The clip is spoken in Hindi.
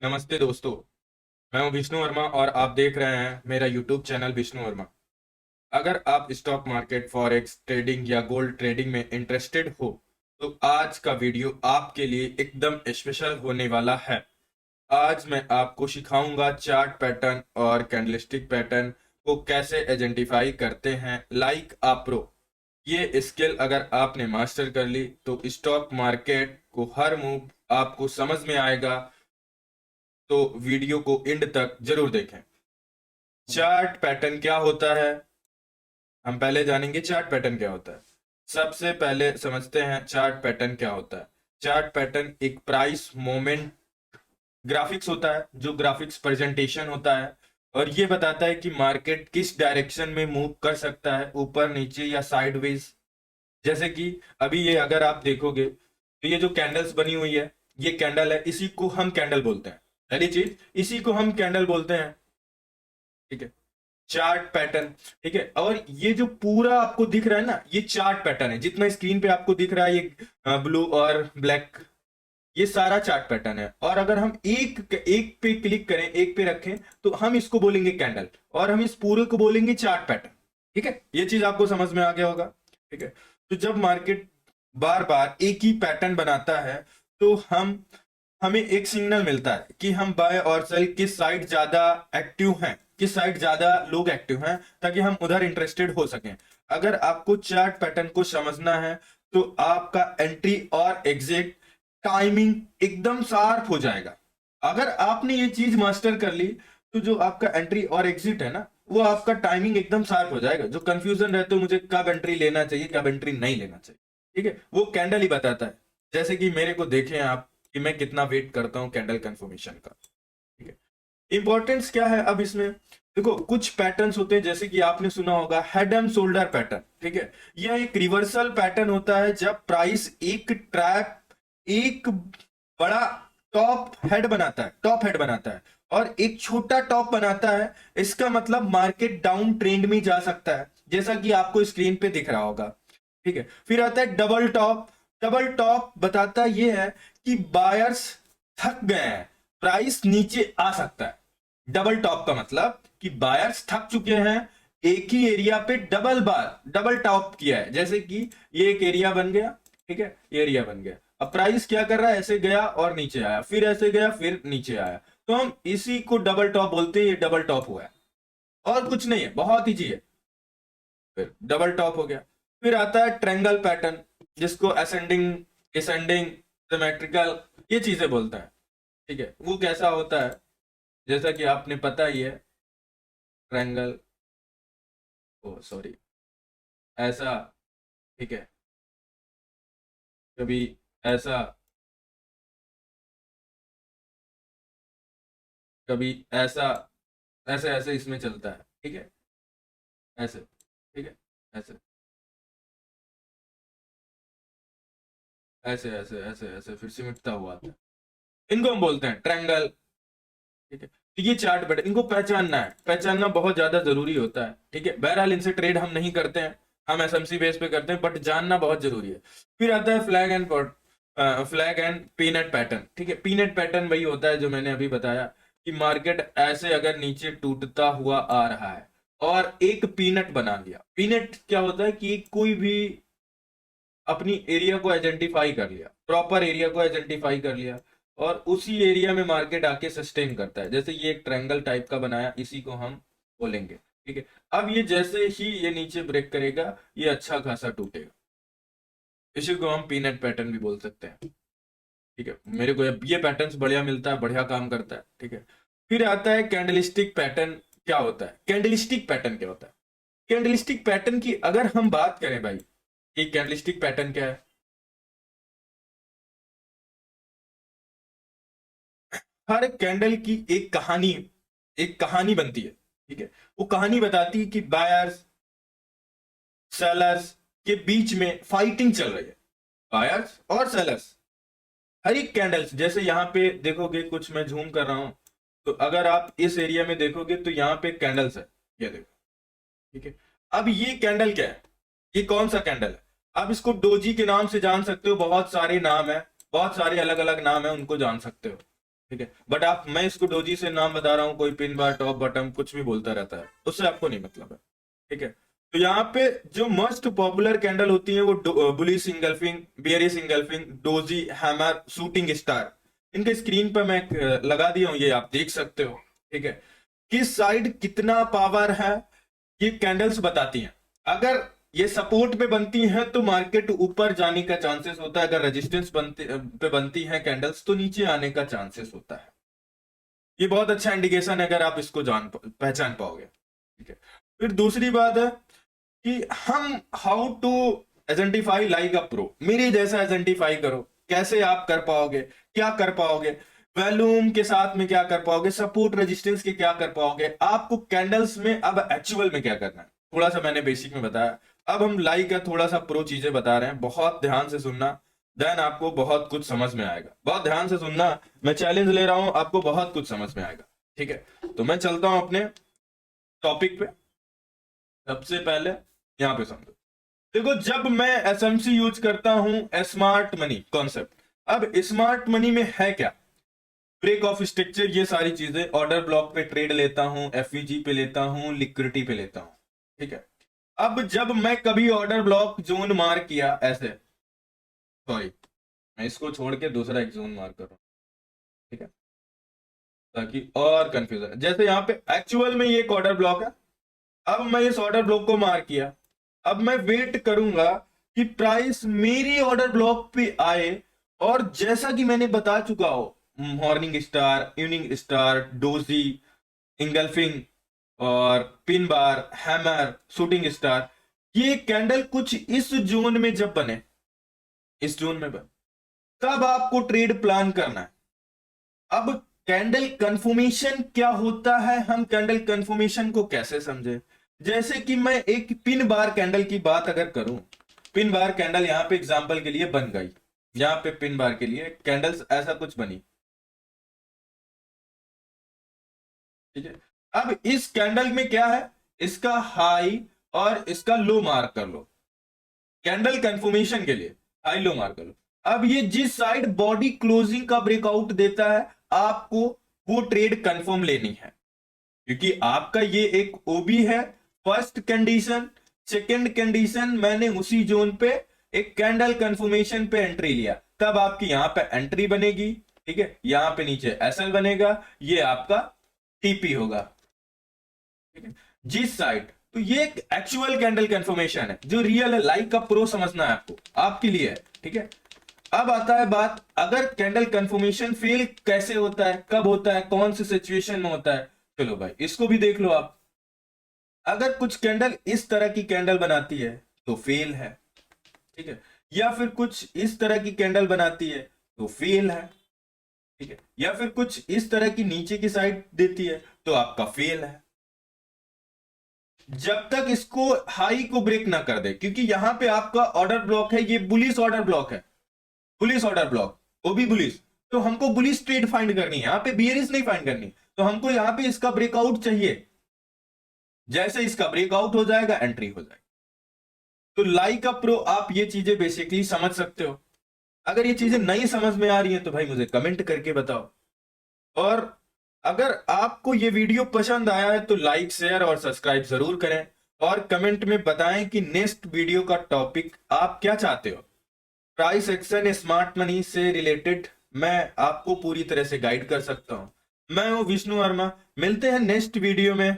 नमस्ते दोस्तों। मैं हूं विष्णु वर्मा और आप देख रहे हैं मेरा यूट्यूब चैनल विष्णु वर्मा। अगर आप स्टॉक मार्केट, फॉरेक्स ट्रेडिंग या गोल्ड ट्रेडिंग में इंटरेस्टेड हो तो आज का वीडियो आपके लिए एकदम स्पेशल होने वाला है। आज मैं आपको सिखाऊंगा चार्ट पैटर्न और कैंडलस्टिक पैटर्न को कैसे आइडेंटिफाई करते हैं लाइक आ प्रो। ये स्किल अगर आपने मास्टर कर ली तो स्टॉक मार्केट को हर मूव आपको समझ में आएगा। तो वीडियो को एंड तक जरूर देखें। चार्ट पैटर्न क्या होता है, हम पहले जानेंगे चार्ट पैटर्न क्या होता है। सबसे पहले समझते हैं चार्ट पैटर्न क्या होता है। चार्ट पैटर्न एक प्राइस मोमेंट ग्राफिक्स होता है, जो ग्राफिक्स प्रेजेंटेशन होता है और ये बताता है कि मार्केट किस डायरेक्शन में मूव कर सकता है, ऊपर नीचे या साइडवेज। जैसे कि अभी ये अगर आप देखोगे तो ये जो कैंडल्स बनी हुई है, ये कैंडल है, इसी को हम कैंडल बोलते हैं। पहली चीज, इसी को हम कैंडल बोलते हैं। ठीक है, चार्ट पैटर्न। ठीक है, और ये जो पूरा आपको दिख रहा है ना, ये चार्ट पैटर्न है। जितना स्क्रीन पे आपको दिख रहा है ये ब्लू और ब्लैक, ये सारा चार्ट पैटर्न है। और अगर हम एक एक पे क्लिक करें, एक पे रखें, तो हम इसको बोलेंगे कैंडल और हम इस पूरे को बोलेंगे चार्ट पैटर्न। ठीक है, ये चीज आपको समझ में आ गया होगा। ठीक है, तो जब मार्केट बार बार एक ही पैटर्न बनाता है तो हमें एक सिग्नल मिलता है कि हम बाय और सेल किस साइड ज्यादा एक्टिव हैं, किस साइड ज्यादा लोग एक्टिव हैं, ताकि हम उधर इंटरेस्टेड हो सकें। अगर आपको चार्ट पैटर्न को समझना है तो आपका एंट्री और एग्जिट टाइमिंग एकदम शार्प हो जाएगा। अगर आपने ये चीज मास्टर कर ली तो जो आपका एंट्री और एग्जिट है ना, वो आपका टाइमिंग एकदम शार्प हो जाएगा। जो कंफ्यूजन रहते हो मुझे कब एंट्री लेना चाहिए, कब एंट्री नहीं लेना चाहिए, ठीक है, वो कैंडल ही बताता है। जैसे कि मेरे को देखें आप कि मैं कितना वेट करता हूं कैंडल कंफर्मेशन का। ठीक है, इंपॉर्टेंस क्या है अब इसमें, देखो कुछ पैटर्न्स होते हैं जैसे कि आपने सुना होगा हेड एंड शोल्डर पैटर्न। ठीक है, यह एक रिवर्सल पैटर्न होता है जब प्राइस एक ट्रैप, एक बड़ा टॉप हेड बनाता है और एक छोटा टॉप बनाता है। इसका मतलब मार्केट डाउन ट्रेंड में जा सकता है, जैसा कि आपको स्क्रीन पे दिख रहा होगा। ठीक है, फिर आता है डबल टॉप। डबल टॉप बताता यह है कि बायर्स थक गए हैं, प्राइस नीचे आ सकता है। डबल टॉप का मतलब कि बायर्स थक चुके हैं, एक ही एरिया पे डबल टॉप किया है। जैसे कि ये एक एरिया बन गया, ठीक है, ये एरिया बन गया। अब प्राइस क्या कर रहा है, ऐसे गया और नीचे आया, फिर ऐसे गया फिर नीचे आया, तो हम इसी को डबल टॉप बोलते हैं। ये डबल टॉप हुआ है और कुछ नहीं है, बहुत ईजी है। फिर डबल टॉप हो गया। फिर आता है ट्रायंगल पैटर्न, जिसको असेंडिंग, डिसेंडिंग, सिमेट्रिकल, ये चीजें बोलता है। ठीक है, वो कैसा होता है, जैसा कि आपने पता ही है, ट्रायंगल, ओ सॉरी, ऐसा, ठीक है, कभी ऐसा, कभी ऐसा, ऐसे ऐसे इसमें चलता है। ठीक है, ऐसे, ठीक है, ऐसे ऐसे ऐसे ऐसे ऐसे फिर सिमटता हुआ आता है। इनको हम बोलते हैं ट्रायंगल। ठीक है, तो ये चार्ट पैटर्न, इनको पहचानना है, पहचानना बहुत ज्यादा जरूरी होता है। ठीक है, बहरहाल इनसे ट्रेड हम नहीं करते हैं, हम एसएमसी बेस पे करते हैं, बट जानना बहुत जरूरी है। फिर आता है फ्लैग एंड पीनट पैटर्न। ठीक है, पीनट पैटर्न वही होता है जो मैंने अभी बताया कि मार्केट ऐसे अगर नीचे टूटता हुआ आ रहा है और एक पीनट बना लिया। पीनट क्या होता है कि कोई भी अपनी एरिया को आइडेंटिफाई कर लिया, प्रॉपर एरिया को आइडेंटिफाई कर लिया और उसी एरिया में मार्केट आके सस्टेन करता है। जैसे ये एक ट्रायंगल टाइप का बनाया, इसी को हम बोलेंगे। ठीक है, अब ये जैसे ही ये नीचे ब्रेक करेगा, ये अच्छा खासा टूटेगा, इसी को हम पीनट पैटर्न भी बोल सकते हैं। ठीक है, मेरे को ये पैटर्न बढ़िया मिलता है, बढ़िया काम करता है। ठीक है, फिर आता है कैंडलिस्टिक पैटर्न। क्या होता है कैंडलिस्टिक पैटर्न, क्या होता है कैंडलिस्टिक पैटर्न की अगर हम बात करें भाई, कि कैंडलिस्टिक पैटर्न क्या है। हर कैंडल की एक कहानी बनती है। ठीक है, वो कहानी बताती है कि बायर्स सेलर्स के बीच में फाइटिंग चल रही है। बायर्स और सेलर्स, हर एक कैंडल्स, जैसे यहाँ पे देखोगे, कुछ मैं जूम कर रहा हूं, तो अगर आप इस एरिया में देखोगे तो यहाँ पे कैंडल्स है, ये देखो। ठीक है, अब ये कैंडल क्या है, ये कौन सा कैंडल है। आप इसको डोजी के नाम से जान सकते हो, बहुत सारे नाम है, बहुत सारे अलग अलग नाम है, उनको जान सकते हो। ठीक है। बट आप, मैं इसको डोजी से नाम बता रहा हूँ, कोई पिन बार, टॉप बटन कुछ भी बोलता रहता है, उससे आपको नहीं मतलब है। ठीक है। तो यहाँ पे जो मोस्ट पॉपुलर कैंडल होती है वो bullish engulfing, bearish engulfing, doji, hammer, shooting star, इनके स्क्रीन पर मैं लगा दिया हूँ, ये आप देख सकते हो। ठीक है। किस साइड कितना पावर है ये कैंडल्स बताती हैं। अगर ये सपोर्ट पे बनती हैं तो मार्केट ऊपर जाने का चांसेस होता है, अगर रेजिस्टेंस पे बनती है कैंडल्स तो नीचे आने का चांसेस होता है। ये बहुत अच्छा इंडिकेशन है अगर आप इसको पहचान पाओगे। ठीक है। फिर दूसरी बात है कि हम how to identify like a pro, मेरे जैसा आइडेंटिफाई करो। कैसे आप कर पाओगे, क्या कर पाओगे, वॉल्यूम के साथ में क्या कर पाओगे, सपोर्ट रेजिस्टेंस के क्या कर पाओगे, आपको कैंडल्स में अब एक्चुअल में क्या करना है। थोड़ा सा मैंने बेसिक में बताया, अब हम लाइक का थोड़ा सा प्रो चीजें बता रहे हैं, बहुत ध्यान से सुनना, देन आपको बहुत कुछ समझ में आएगा। बहुत ध्यान से सुनना, मैं चैलेंज ले रहा हूं, आपको बहुत कुछ समझ में आएगा। ठीक है। तो मैं चलता हूं अपने टॉपिक पे। सबसे पहले यहां पे समझो, देखो जब मैं एसएमसी यूज करता हूं, स्मार्ट मनी कॉन्सेप्ट, अब स्मार्ट मनी में है क्या, ब्रेक ऑफ स्ट्रक्चर, ये सारी चीजें, ऑर्डर ब्लॉक पे ट्रेड लेता हूं, एफवीजी पे लेता हूं, लिक्विडिटी पे लेता हूं। ठीक है। अब जब मैं कभी ऑर्डर ब्लॉक जोन मार किया ऐसे, सॉरी मैं इसको छोड़ के दूसरा एक जोन मार कर रहा हूं, ठीक है, ताकि और कंफ्यूजन, जैसे यहाँ पे एक्चुअल में ये एक ऑर्डर ब्लॉक है, अब मैं इस ऑर्डर ब्लॉक को मार किया, अब मैं वेट करूंगा कि प्राइस मेरी ऑर्डर ब्लॉक पे आए, और जैसा कि मैंने बता चुका हो, morning star, evening star, doji, engulfing और pin bar, hammer, shooting star, ये कैंडल कुछ इस जोन में जब बने, इस जोन में बने, तब आपको ट्रेड प्लान करना है। अब कैंडल कंफर्मेशन क्या होता है, हम कैंडल कंफर्मेशन को कैसे समझे। जैसे कि मैं एक पिन बार कैंडल की बात अगर करूं, पिन बार कैंडल यहां पे एग्जांपल के लिए बन गई, यहां पे पिन बार के लिए कैंडल्स ऐसा कुछ बनी। ठीक है। अब इस कैंडल में क्या है, इसका हाई और इसका लो मार्क कर लो, कैंडल कंफर्मेशन के लिए हाई लो मार्क कर लो। अब ये जिस साइड बॉडी क्लोजिंग का ब्रेकआउट देता है, आपको वो ट्रेड कंफर्म लेनी है, क्योंकि आपका ये एक ओबी है। फर्स्ट कंडीशन, सेकंड कंडीशन, मैंने उसी जोन पे एक कैंडल कंफर्मेशन पे एंट्री लिया, तब आपकी यहां पे एंट्री बनेगी। ठीक है। यहां पे नीचे एसएल बनेगा, ये आपका टीपी होगा। ठीक है। जिस साइड, तो ये एक एक्चुअल कैंडल कंफर्मेशन है जो रियल है, लाइक का प्रो समझना है आपको, आपके लिए है। ठीक है। अब आता है बात, अगर कैंडल कंफर्मेशन फेल कैसे होता है, कब होता है, कौन सी सिचुएशन में होता है। चलो भाई इसको भी देख लो आप। अगर कुछ कैंडल इस तरह की कैंडल बनाती है तो फेल है। ठीक है। या फिर कुछ इस तरह की कैंडल बनाती है तो फेल है। ठीक है। या फिर कुछ इस तरह की नीचे की साइड देती है तो आपका फेल है, जब तक इसको हाई को ब्रेक ना कर दे। क्योंकि यहां पे आपका ऑर्डर ब्लॉक है, ये बुलिश ऑर्डर ब्लॉक है, बुलिश ऑर्डर ब्लॉक, वो भी बुलिश, तो हमको बुलिश ट्रेड फाइंड करनी है, यहां पे बियरिश नहीं फाइंड करनी। तो हमको यहां पे इसका ब्रेकआउट चाहिए, जैसे इसका ब्रेकआउट हो जाएगा एंट्री हो जाएगी। तो लाइक अ प्रो आप ये चीजें बेसिकली समझ सकते हो। अगर ये चीजें नहीं समझ में आ रही हैं तो भाई मुझे कमेंट करके बताओ। और अगर आपको ये वीडियो पसंद आया है तो लाइक, शेयर और सब्सक्राइब जरूर करें, और कमेंट में बताएं कि नेक्स्ट वीडियो का टॉपिक आप क्या चाहते हो। प्राइस एक्शन स्मार्ट मनी से रिलेटेड मैं आपको पूरी तरह से गाइड कर सकता हूं। मैं हूं विष्णु वर्मा, मिलते हैं नेक्स्ट वीडियो में।